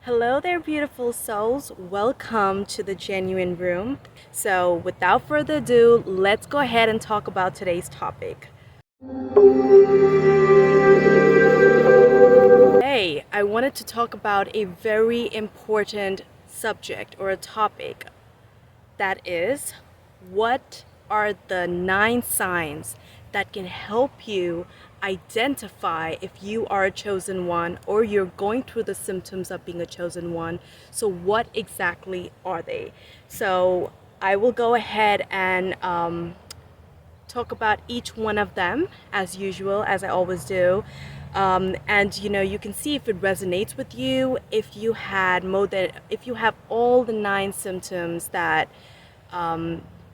Hello there, beautiful souls. Welcome to the Genuine Room. So, without further ado, let's go ahead and talk about today's topic. Today, I wanted to talk about a very important subject or a topic that is, what are the 9 signs that can help you identify if you are a chosen one or you're going through the symptoms of being a chosen one? So what exactly are they? So I will go ahead and talk about each one of them as usual, as I always do. And you can see if it resonates with you. If you have all the 9 symptoms that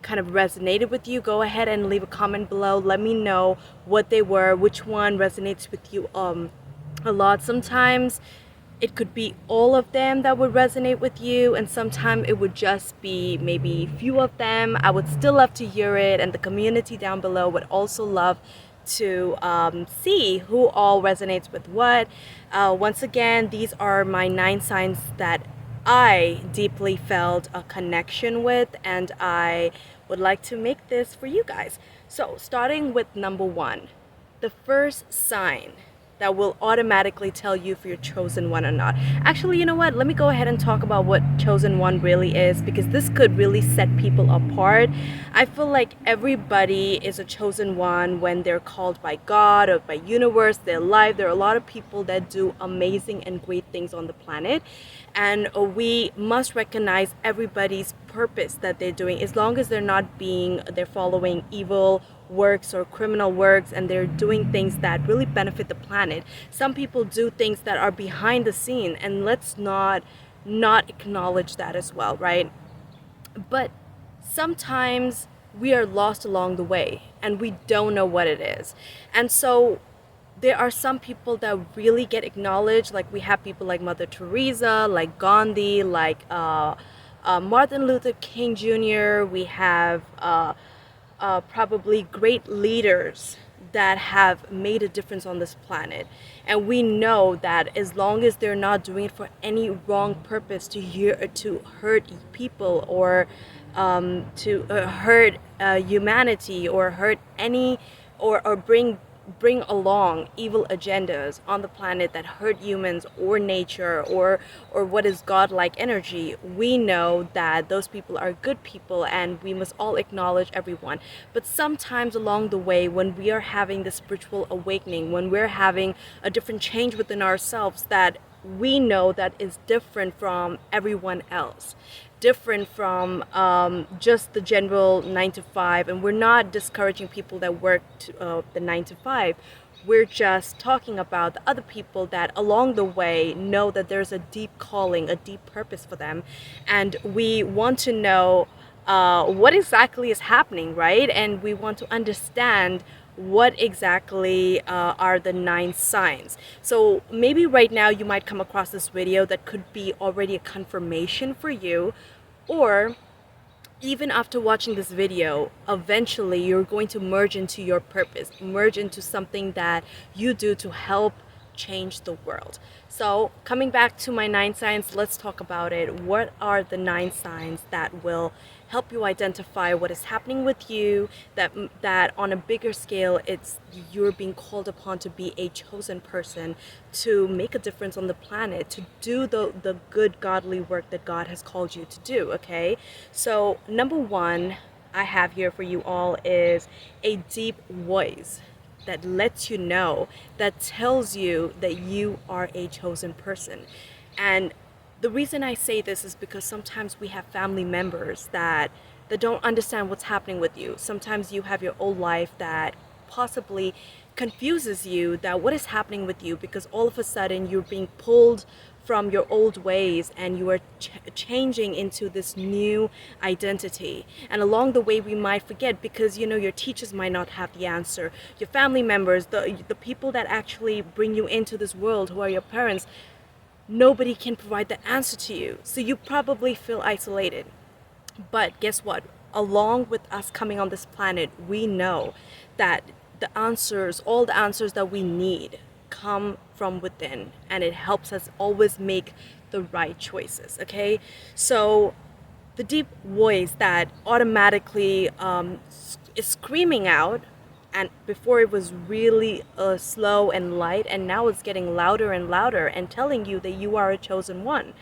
kind of resonated with you, go ahead and leave a comment below. Let me know what they were, which one resonates with you a lot. Sometimes it could be all of them that would resonate with you, and sometimes it would just be maybe a few of them. I would still love to hear it, and the community down below would also love to see who all resonates with what. Once again, these are my 9 signs that I deeply felt a connection with, and I would like to make this for you guys. So, starting with number 1, the first sign that will automatically tell you if you're chosen one or not. Actually, you know what? Let me go ahead and talk about what chosen one really is, because this could really set people apart. I feel like everybody is a chosen one when they're called by God or by universe, their life. There are a lot of people that do amazing and great things on the planet, and we must recognize everybody's purpose that they're doing, as long as they're following evil works or criminal works, and they're doing things that really benefit the planet. Some people do things that are behind the scene, and let's not acknowledge that as well, right? But sometimes we are lost along the way and we don't know what it is. And so there are some people that really get acknowledged. Like, we have people like Mother Teresa, like Gandhi, like Martin Luther King Jr. We have probably great leaders that have made a difference on this planet. And we know that as long as they're not doing it for any wrong purpose to hurt people, or to hurt humanity, or hurt any, or bring along evil agendas on the planet that hurt humans or nature, or what is godlike energy, we know that those people are good people, and we must all acknowledge everyone. But sometimes along the way, when we are having the spiritual awakening, when we're having a different change within ourselves that we know that is different from everyone else, different from just the general 9 to 5. And we're not discouraging people that work the 9 to 5. We're just talking about the other people that along the way know that there's a deep calling, a deep purpose for them, and we want to know what exactly is happening, right? And we want to understand what exactly are the 9 signs. So maybe right now you might come across this video that could be already a confirmation for you, or even after watching this video, eventually you're going to merge into your purpose, merge into something that you do to help change the world. So coming back to my 9 signs, let's talk about it. What are the 9 signs that will help you identify what is happening with you, that on a bigger scale, it's you're being called upon to be a chosen person, to make a difference on the planet, to do the good godly work that God has called you to do, okay? So number 1 I have here for you all is a deep voice that lets you know, that tells you that you are a chosen person. And the reason I say this is because sometimes we have family members that don't understand what's happening with you. Sometimes you have your old life that possibly confuses you, that what is happening with you, because all of a sudden you're being pulled from your old ways and you are changing into this new identity. And along the way we might forget, because your teachers might not have the answer, your family members, the people that actually bring you into this world, who are your parents, nobody can provide the answer to you. So you probably feel isolated. But guess what? Along with us coming on this planet, we know that all the answers that we need come from within, and it helps us always make the right choices. Okay, so the deep voice that automatically is screaming out, and before it was really slow and light, and now it's getting louder and louder and telling you that you are a chosen one.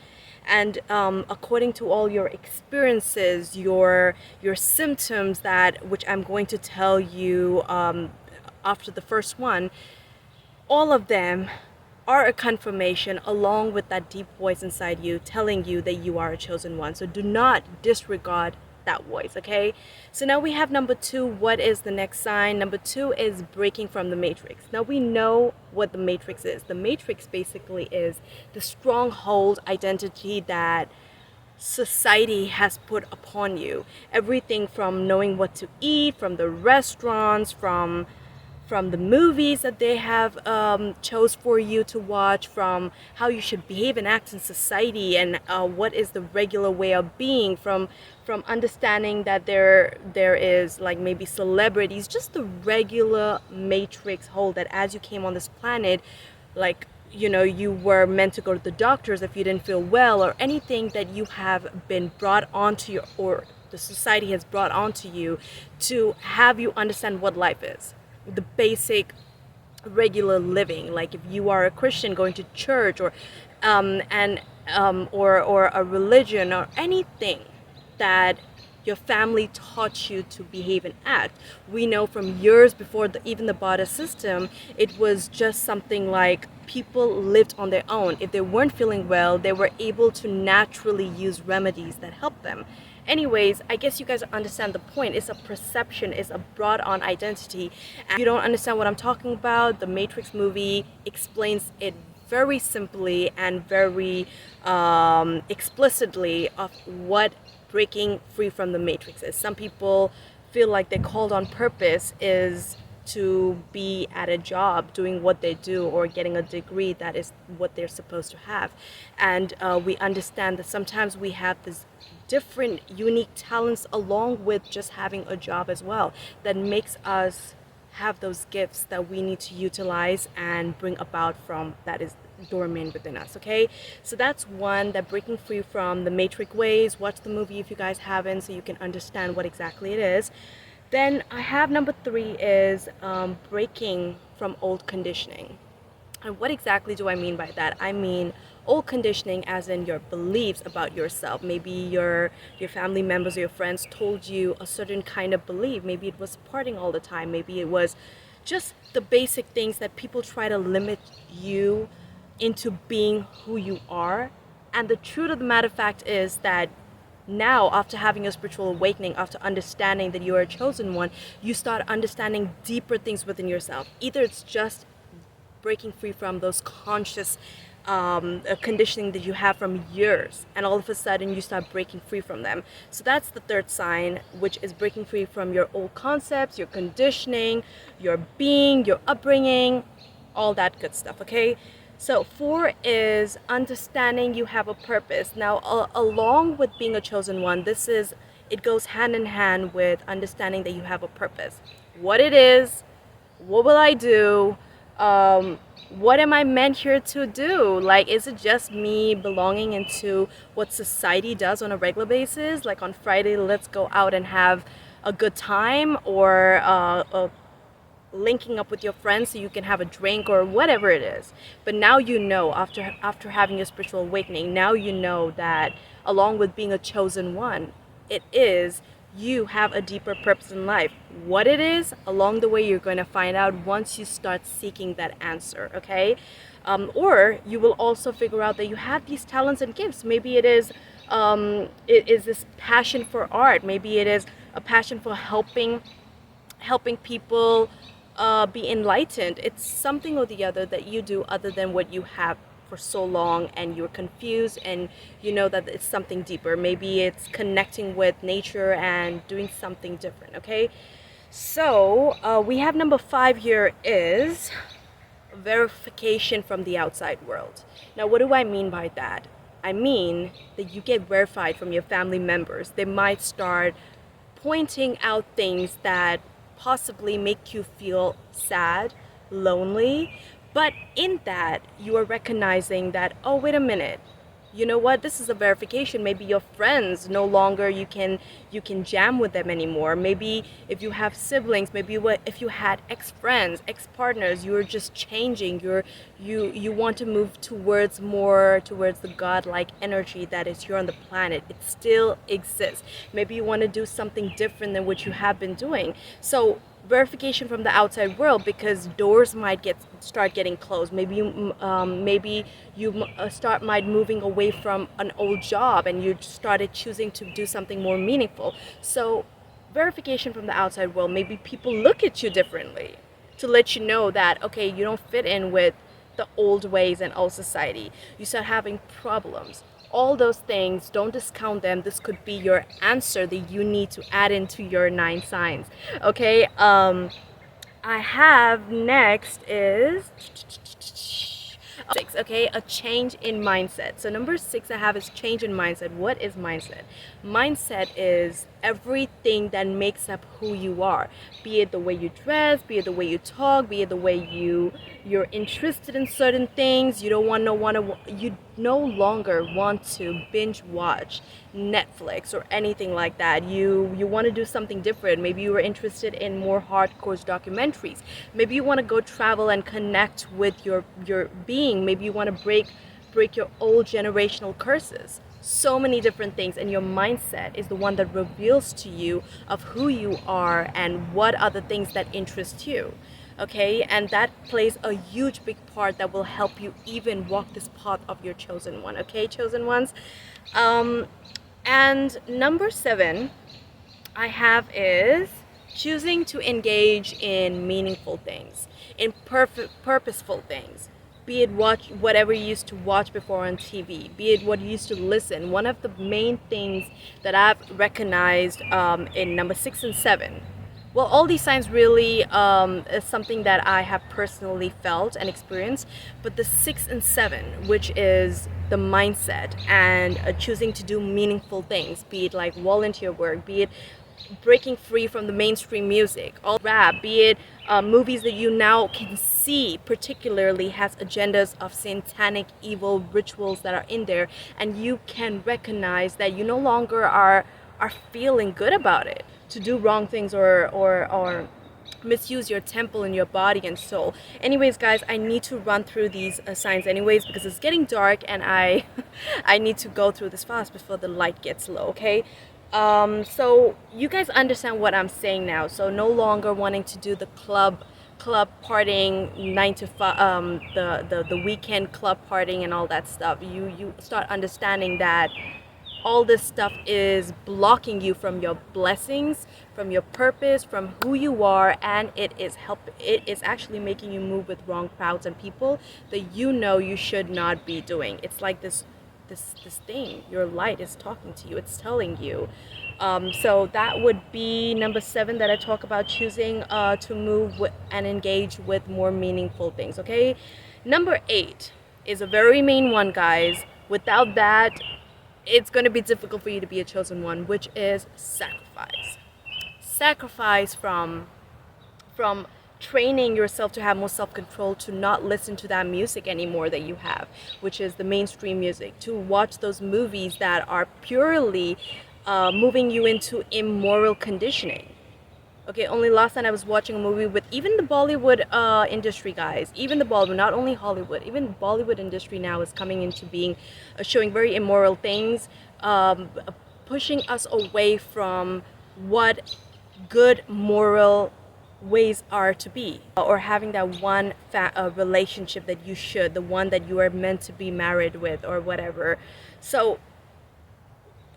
And according to all your experiences, your symptoms, that which I'm going to tell you after the first one, all of them are a confirmation along with that deep voice inside you telling you that you are a chosen one. So do not disregard that voice, okay? So now we have number 2. What is the next sign? Number 2 is breaking from the matrix. Now we know what the matrix is. The matrix basically is the stronghold identity that society has put upon you. Everything from knowing what to eat, from the restaurants, from the movies that they have chose for you to watch, from how you should behave and act in society, and what is the regular way of being, from understanding that there is like maybe celebrities, just the regular matrix hold that as you came on this planet, like, you know, you were meant to go to the doctors if you didn't feel well, or anything that you have been brought onto your, or the society has brought onto you to have you understand what life is, the basic regular living. Like if you are a Christian, going to church, or or a religion, or anything that your family taught you to behave and act. We know from years before even the barter system, it was just something like people lived on their own. If they weren't feeling well, they were able to naturally use remedies that helped them. Anyways, I guess you guys understand the point. It's a perception, it's a brought on identity. And if you don't understand what I'm talking about, the Matrix movie explains it very simply and very explicitly of what breaking free from the matrix is. Some people feel like they're called on purpose is to be at a job doing what they do, or getting a degree that is what they're supposed to have. And we understand that sometimes we have this different unique talents along with just having a job as well, that makes us have those gifts that we need to utilize and bring about from that is dormant within us. Okay, so that's one, that breaking free from the matrix ways. Watch the movie if you guys haven't, so you can understand what exactly it is. Then I have number 3 is breaking from old conditioning. And what exactly do I mean by that? I mean old conditioning as in your beliefs about yourself. Maybe your family members or your friends told you a certain kind of belief. Maybe it was partying all the time. Maybe it was just the basic things that people try to limit you into being who you are. And the truth of the matter fact is that now, after having a spiritual awakening, after understanding that you are a chosen one, you start understanding deeper things within yourself. Either it's just breaking free from those conscious conditioning that you have from years, and all of a sudden you start breaking free from them. So that's the 3rd sign, which is breaking free from your old concepts, your conditioning, your being, your upbringing, all that good stuff. Okay, so 4 is understanding you have a purpose. Now along with being a chosen one, it goes hand in hand with understanding that you have a purpose. What it is, what will I do, what am I meant here to do? Like, is it just me belonging into what society does on a regular basis? Like on Friday, let's go out and have a good time, or linking up with your friends so you can have a drink, or whatever it is. But now you know, after having your spiritual awakening, now you know that along with being a chosen one, it is you have a deeper purpose in life. What it is, along the way you're going to find out once you start seeking that answer. Okay, or you will also figure out that you have these talents and gifts. Maybe it is this passion for art. Maybe it is a passion for helping people be enlightened. It's something or the other that you do other than what you have for so long, and you're confused, and you know that it's something deeper. Maybe it's connecting with nature and doing something different. Okay, so we have number 5 here is verification from the outside world. Now what do I mean by that? I mean that you get verified from your family members. They might start pointing out things that possibly make you feel sad, lonely, But in that, you are recognizing that, oh, wait a minute, you know what, this is a verification. Maybe your friends no longer you can jam with them anymore. Maybe if you have siblings, maybe if you had ex-friends, ex-partners, you're just changing. You want to move towards more towards the godlike energy that is here on the planet. It still exists. Maybe you want to do something different than what you have been doing. So verification from the outside world, because doors might start getting closed. Maybe you start might moving away from an old job, and you started choosing to do something more meaningful. So verification from the outside world, maybe people look at you differently to let you know that, okay, you don't fit in with the old ways and old society. You start having problems. All those things, don't discount them. This could be your answer that you need to add into your 9 signs. Okay, I have next is 6. Okay, a change in mindset. So number 6 I have is change in mindset. What is mindset? Mindset is everything that makes up who you are, be it the way you dress, be it the way you talk, be it the way you're interested in certain things. You no longer want to binge watch Netflix or anything like that. You want to do something different. Maybe you were interested in more hardcore documentaries. Maybe you want to go travel and connect with your being. Maybe you want to break your old generational curses. So many different things, and your mindset is the one that reveals to you of who you are and what are the things that interest you. Okay, and that plays a huge big part that will help you even walk this path of your chosen one. Okay, chosen ones. And number 7 I have is choosing to engage in meaningful things, in purposeful things. Be it watch whatever you used to watch before on TV, be it what you used to listen. One of the main things that I've recognized in number 6 and 7, well, all these signs really is something that I have personally felt and experienced, but the 6 and 7, which is the mindset and choosing to do meaningful things, be it like volunteer work, be it breaking free from the mainstream music, all rap, be it movies that you now can see particularly has agendas of satanic evil rituals that are in there, and you can recognize that you no longer are feeling good about it to do wrong things or misuse your temple and your body and soul. Anyways, guys, I need to run through these signs anyways, because it's getting dark and I I need to go through this fast before the light gets low. Okay, so you guys understand what I'm saying now. So no longer wanting to do the club partying 9 to 5, the weekend club partying and all that stuff. You start understanding that all this stuff is blocking you from your blessings, from your purpose, from who you are, and it is actually making you move with wrong crowds and people that you should not be doing. It's like this thing, your light is talking to you, it's telling you. So that would be number 7 that I talk about, choosing to move and engage with more meaningful things. Okay, number 8 is a very main one, guys. Without that, it's going to be difficult for you to be a chosen one, which is sacrifice. Sacrifice from training yourself to have more self-control, to not listen to that music anymore that you have, which is the mainstream music, to watch those movies that are purely moving you into immoral conditioning. Okay, only last night I was watching a movie with even the Bollywood industry, guys. Even the Bollywood, not only Hollywood, even the Bollywood industry now is coming into being, showing very immoral things, pushing us away from what good moral ways are to be, or having that one relationship that you should, the one that you are meant to be married with or whatever. So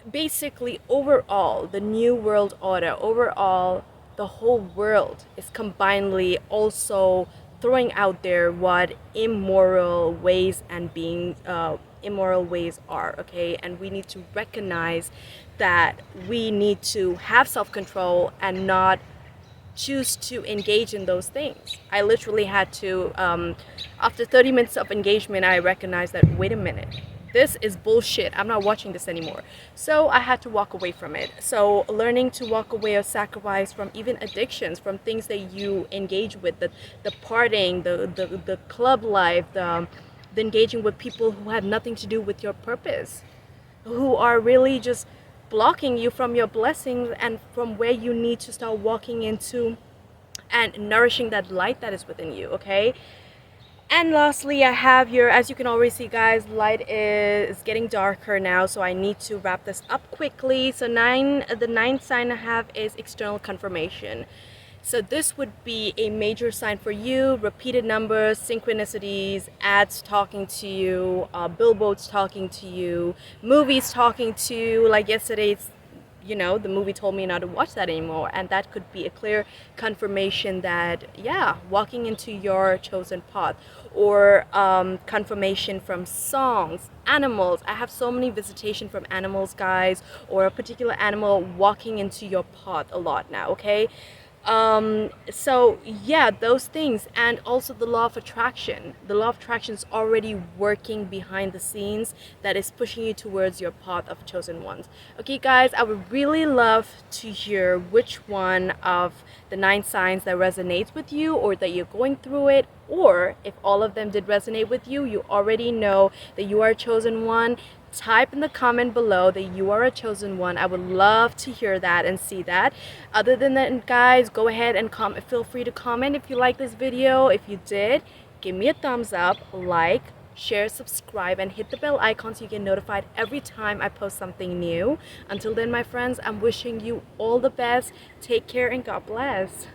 basically, overall, the new world order, overall, the whole world is combinedly also throwing out there what immoral ways and being immoral ways are. Okay, and we need to recognize that we need to have self-control and not choose to engage in those things. I literally had to after 30 minutes of engagement, I recognized that, wait a minute, this is bullshit. I'm not watching this anymore. So I had to walk away from it. So learning to walk away or sacrifice from even addictions, from things that you engage with, the partying, the club life, the engaging with people who have nothing to do with your purpose, who are really just blocking you from your blessings and from where you need to start walking into and nourishing that light that is within you. Okay. And lastly, I have here, as you can already see, guys, light is getting darker now, so I need to wrap this up quickly. So the ninth sign I have is external confirmation. So this would be a major sign for you: repeated numbers, synchronicities, ads talking to you, billboards talking to you, movies talking to you. Like yesterday's, the movie told me not to watch that anymore, and that could be a clear confirmation that, yeah, walking into your chosen path. Or confirmation from songs, animals. I have so many visitation from animals, guys, or a particular animal walking into your path a lot now. Okay. So yeah, those things. And also the law of attraction. The law of attraction is already working behind the scenes, that is pushing you towards your path of chosen ones. Okay, guys, I would really love to hear which one of the 9 signs that resonates with you, or that you're going through it, or if all of them did resonate with you, you already know that you are a chosen one. Type in the comment below that you are a chosen one. I would love to hear that and see that. Other than that, guys, go ahead and feel free to comment if you like this video. If you did, give me a thumbs up, like, share, subscribe, and hit the bell icon so you get notified every time I post something new. Until then, my friends, I'm wishing you all the best. Take care and God bless.